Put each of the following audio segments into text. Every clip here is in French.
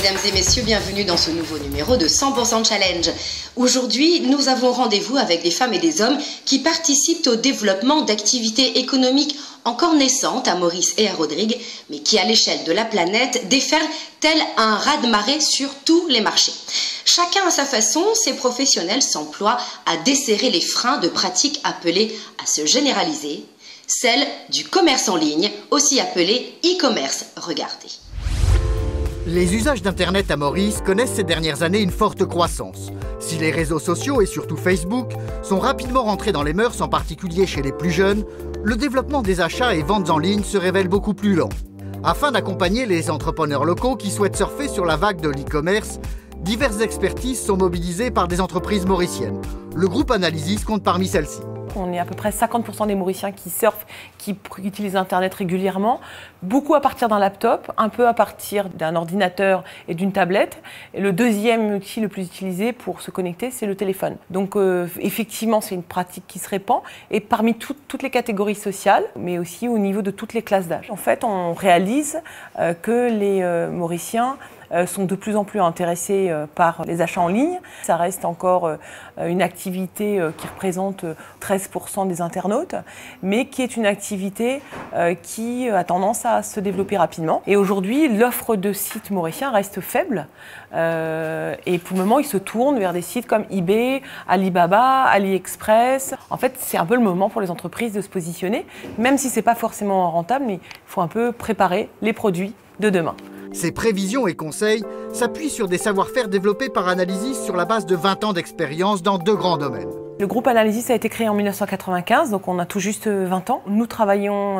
mesdames et messieurs, bienvenue dans ce nouveau numéro de 100% Challenge. Aujourd'hui, nous avons rendez-vous avec des femmes et des hommes qui participent au développement d'activités économiques encore naissantes à Maurice et à Rodrigue, mais qui à l'échelle de la planète déferlent tel un raz-de-marée sur tous les marchés. Chacun à sa façon, ces professionnels s'emploient à desserrer les freins de pratiques appelées à se généraliser, celle du commerce en ligne, aussi appelé e-commerce. Regardez. Les usages d'Internet à Maurice connaissent ces dernières années une forte croissance. Si les réseaux sociaux et surtout Facebook sont rapidement rentrés dans les mœurs, en particulier chez les plus jeunes, le développement des achats et ventes en ligne se révèle beaucoup plus lent. Afin d'accompagner les entrepreneurs locaux qui souhaitent surfer sur la vague de l'e-commerce, diverses expertises sont mobilisées par des entreprises mauriciennes. Le groupe Analysis compte parmi celles-ci. On est à peu près 50% des Mauriciens qui surfent, qui utilisent Internet régulièrement, beaucoup à partir d'un laptop, un peu à partir d'un ordinateur et d'une tablette. Et le deuxième outil le plus utilisé pour se connecter, c'est le téléphone. Donc effectivement, c'est une pratique qui se répand et parmi toutes les catégories sociales, mais aussi au niveau de toutes les classes d'âge. En fait, on réalise que les Mauriciens sont de plus en plus intéressés par les achats en ligne. Ça reste encore une activité qui représente 13% des internautes, mais qui est une activité qui a tendance à se développer rapidement. Et aujourd'hui, l'offre de sites mauriciens reste faible. Et pour le moment, ils se tournent vers des sites comme eBay, Alibaba, AliExpress. En fait, c'est un peu le moment pour les entreprises de se positionner, même si ce n'est pas forcément rentable, mais il faut un peu préparer les produits de demain. Ces prévisions et conseils s'appuient sur des savoir-faire développés par Analysis sur la base de 20 ans d'expérience dans deux grands domaines. Le groupe Analysis a été créé en 1995, donc on a tout juste 20 ans. Nous travaillons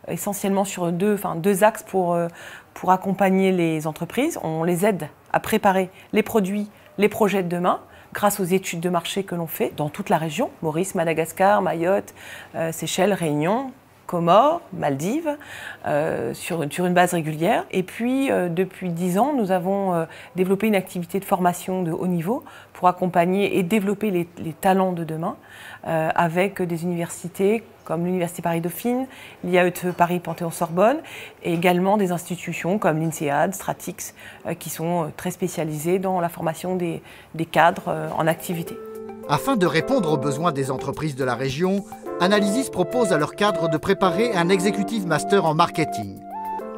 essentiellement sur deux axes pour accompagner les entreprises. On les aide à préparer les produits, les projets de demain, grâce aux études de marché que l'on fait dans toute la région, Maurice, Madagascar, Mayotte, Seychelles, Réunion, Comores, Maldives, sur une base régulière. Et puis, depuis 10 ans, nous avons développé une activité de formation de haut niveau pour accompagner et développer les talents de demain avec des universités comme l'Université Paris-Dauphine, l'IAE Paris Panthéon-Sorbonne et également des institutions comme l'INSEAD, Stratix, qui sont très spécialisées dans la formation des cadres en activité. Afin de répondre aux besoins des entreprises de la région, Analysis propose à leurs cadres de préparer un Executive Master en marketing.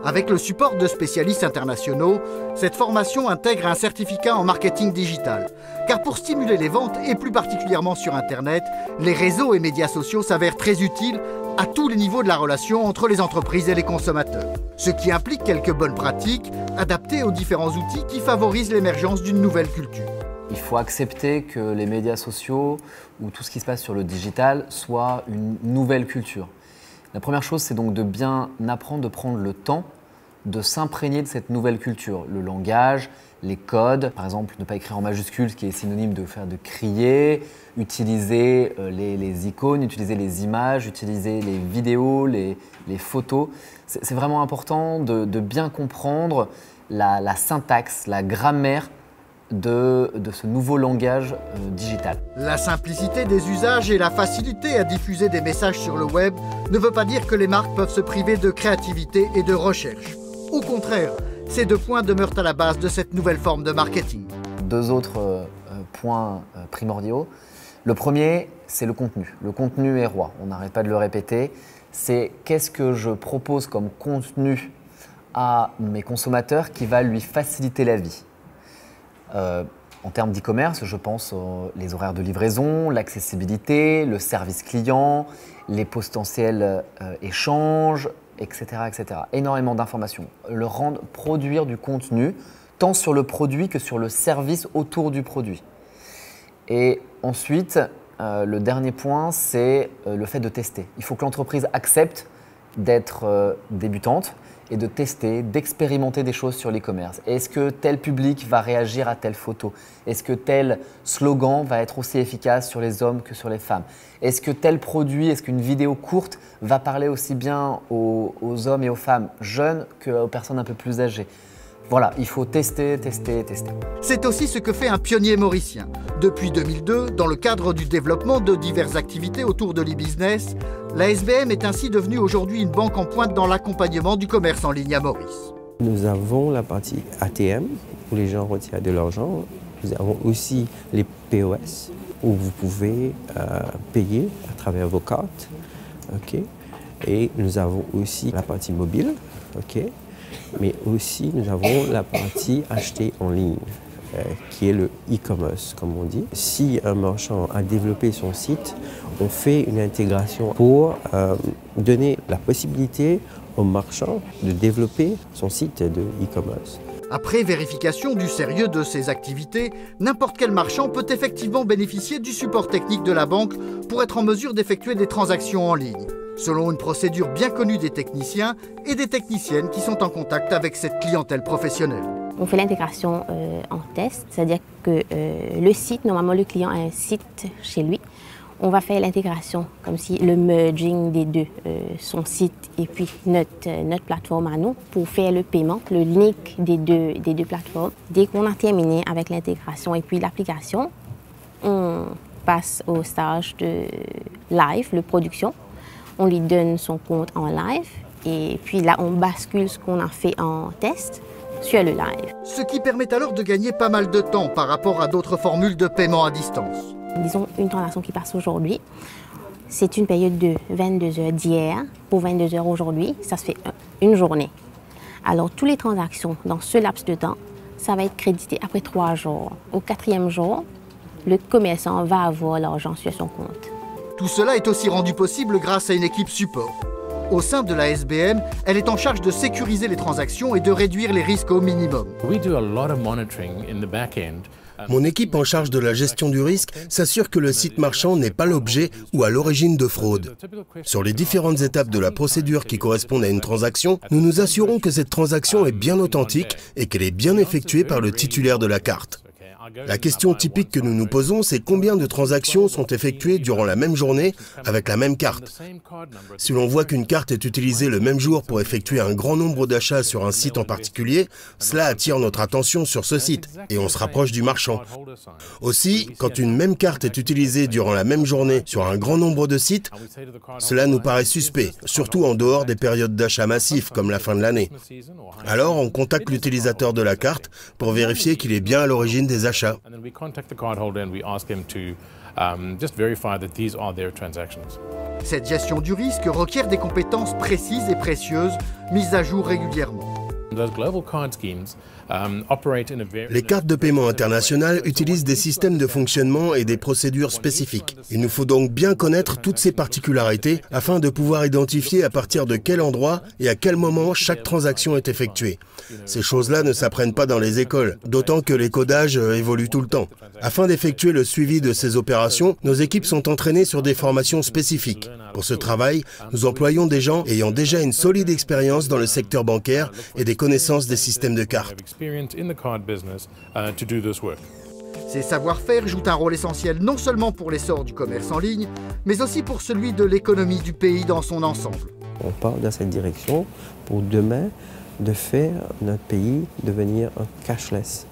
Avec le support de spécialistes internationaux, cette formation intègre un certificat en marketing digital. Car pour stimuler les ventes, et plus particulièrement sur Internet, les réseaux et médias sociaux s'avèrent très utiles à tous les niveaux de la relation entre les entreprises et les consommateurs. Ce qui implique quelques bonnes pratiques adaptées aux différents outils qui favorisent l'émergence d'une nouvelle culture. Il faut accepter que les médias sociaux ou tout ce qui se passe sur le digital soit une nouvelle culture. La première chose, c'est donc de bien apprendre, de prendre le temps de s'imprégner de cette nouvelle culture. Le langage, les codes, par exemple, ne pas écrire en majuscule, ce qui est synonyme de crier, utiliser les icônes, utiliser les images, utiliser les vidéos, les photos. C'est vraiment important de bien comprendre la syntaxe, la grammaire de ce nouveau langage digital. La simplicité des usages et la facilité à diffuser des messages sur le web ne veut pas dire que les marques peuvent se priver de créativité et de recherche. Au contraire, ces deux points demeurent à la base de cette nouvelle forme de marketing. Deux autres points primordiaux. Le premier, c'est le contenu. Le contenu est roi, on n'arrête pas de le répéter. C'est qu'est-ce que je propose comme contenu à mes consommateurs qui va lui faciliter la vie. En termes d'e-commerce, je pense les horaires de livraison, l'accessibilité, le service client, les potentiels échanges, etc., etc. Énormément d'informations. Produire du contenu, tant sur le produit que sur le service autour du produit. Et ensuite, le dernier point, c'est le fait de tester. Il faut que l'entreprise accepte d'être débutante et de tester, d'expérimenter des choses sur l'e-commerce. Est-ce que tel public va réagir à telle photo? Est-ce que tel slogan va être aussi efficace sur les hommes que sur les femmes? Est-ce que tel produit, est-ce qu'une vidéo courte va parler aussi bien aux hommes et aux femmes jeunes qu'aux personnes un peu plus âgées? Voilà, il faut tester, tester, tester. C'est aussi ce que fait un pionnier mauricien. Depuis 2002, dans le cadre du développement de diverses activités autour de l'e-business, la SBM est ainsi devenue aujourd'hui une banque en pointe dans l'accompagnement du commerce en ligne à Maurice. Nous avons la partie ATM, où les gens retirent de l'argent. Nous avons aussi les POS, où vous pouvez payer à travers vos cartes. Okay. Et nous avons aussi la partie mobile, okay. Mais aussi nous avons la partie acheter en ligne, qui est le e-commerce, comme on dit. Si un marchand a développé son site, on fait une intégration pour donner la possibilité au marchand de développer son site de e-commerce. Après vérification du sérieux de ces activités, n'importe quel marchand peut effectivement bénéficier du support technique de la banque pour être en mesure d'effectuer des transactions en ligne, selon une procédure bien connue des techniciens et des techniciennes qui sont en contact avec cette clientèle professionnelle. On fait l'intégration en test, c'est-à-dire que le site, normalement le client a un site chez lui. On va faire l'intégration, comme si le merging des deux, son site et puis notre plateforme à nous, pour faire le paiement, le link des deux plateformes. Dès qu'on a terminé avec l'intégration et puis l'application, on passe au stage de live, de production. On lui donne son compte en live et puis là, on bascule ce qu'on a fait en test sur le live. Ce qui permet alors de gagner pas mal de temps par rapport à d'autres formules de paiement à distance. Disons une transaction qui passe aujourd'hui, c'est une période de 22 heures d'hier pour 22 heures aujourd'hui, ça se fait une journée. Alors toutes les transactions dans ce laps de temps, ça va être crédité après 3 jours. Au 4e jour, le commerçant va avoir l'argent sur son compte. Tout cela est aussi rendu possible grâce à une équipe support. Au sein de la SBM, elle est en charge de sécuriser les transactions et de réduire les risques au minimum. Mon équipe en charge de la gestion du risque s'assure que le site marchand n'est pas l'objet ou à l'origine de fraude. Sur les différentes étapes de la procédure qui correspondent à une transaction, nous nous assurons que cette transaction est bien authentique et qu'elle est bien effectuée par le titulaire de la carte. La question typique que nous nous posons, c'est combien de transactions sont effectuées durant la même journée avec la même carte. Si l'on voit qu'une carte est utilisée le même jour pour effectuer un grand nombre d'achats sur un site en particulier, cela attire notre attention sur ce site et on se rapproche du marchand. Aussi, quand une même carte est utilisée durant la même journée sur un grand nombre de sites, cela nous paraît suspect, surtout en dehors des périodes d'achat massifs comme la fin de l'année. Alors, on contacte l'utilisateur de la carte pour vérifier qu'il est bien à l'origine des achats. Cette gestion du risque requiert des compétences précises et précieuses, mises à jour régulièrement. Les cartes de paiement internationales utilisent des systèmes de fonctionnement et des procédures spécifiques. Il nous faut donc bien connaître toutes ces particularités afin de pouvoir identifier à partir de quel endroit et à quel moment chaque transaction est effectuée. Ces choses-là ne s'apprennent pas dans les écoles, d'autant que les codages évoluent tout le temps. Afin d'effectuer le suivi de ces opérations, nos équipes sont entraînées sur des formations spécifiques. Pour ce travail, nous employons des gens ayant déjà une solide expérience dans le secteur bancaire et des connaissances des systèmes de cartes. Ces savoir-faire jouent un rôle essentiel non seulement pour l'essor du commerce en ligne, mais aussi pour celui de l'économie du pays dans son ensemble. On part dans cette direction pour demain de faire notre pays devenir un cashless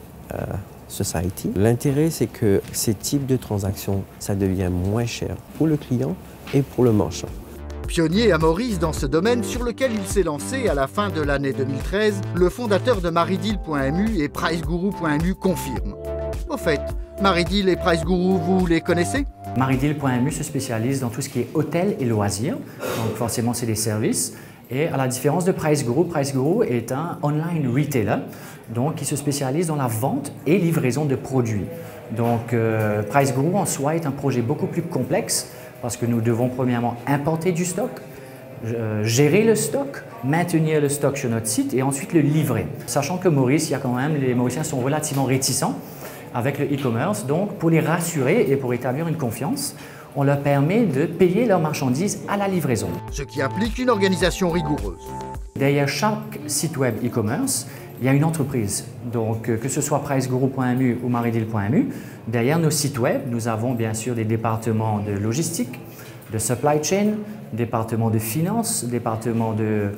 society. L'intérêt, c'est que ces types de transactions, ça devient moins cher pour le client et pour le marchand. Pionnier à Maurice dans ce domaine sur lequel il s'est lancé à la fin de l'année 2013, le fondateur de MaryDeal.mu et PriceGuru.mu confirme. Au fait, MaryDeal et PriceGuru, vous les connaissez ? MaryDeal.mu se spécialise dans tout ce qui est hôtel et loisirs, donc forcément c'est des services. Et à la différence de PriceGuru, PriceGuru est un online retailer, donc qui se spécialise dans la vente et livraison de produits. Donc PriceGuru en soi est un projet beaucoup plus complexe parce que nous devons premièrement importer du stock, gérer le stock, maintenir le stock sur notre site et ensuite le livrer. Sachant que Maurice, les Mauriciens sont relativement réticents avec le e-commerce, donc pour les rassurer et pour établir une confiance, on leur permet de payer leurs marchandises à la livraison. Ce qui implique une organisation rigoureuse. Derrière chaque site web e-commerce, il y a une entreprise. Donc, que ce soit PriceGuru.mu ou MaryDeal.mu, derrière nos sites web, nous avons bien sûr des départements de logistique, de supply chain, départements de finance, départements de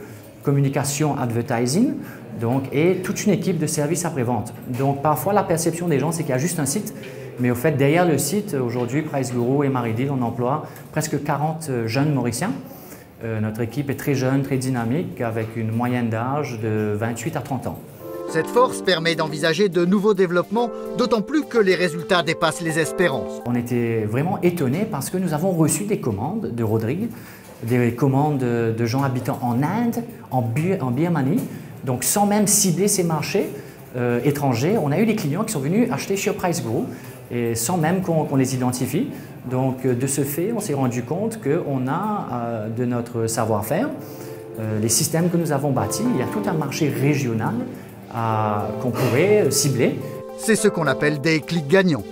communication, advertising, donc, et toute une équipe de services après-vente. Donc, parfois, la perception des gens, c'est qu'il y a juste un site. Mais au fait, derrière le site, aujourd'hui, PriceGuru et MaryDeal, on emploie presque 40 jeunes Mauriciens Notre équipe est très jeune, très dynamique, avec une moyenne d'âge de 28 à 30 ans. Cette force permet d'envisager de nouveaux développements, d'autant plus que les résultats dépassent les espérances. On était vraiment étonnés parce que nous avons reçu des commandes de Rodrigue, des commandes de gens habitant en Inde, en Birmanie, donc sans même cibler ces marchés étrangers. On a eu des clients qui sont venus acheter sur PriceGuru et sans même qu'on les identifie. Donc de ce fait, on s'est rendu compte qu'on a de notre savoir-faire, les systèmes que nous avons bâtis, il y a tout un marché régional qu'on pourrait cibler. C'est ce qu'on appelle des clics gagnants.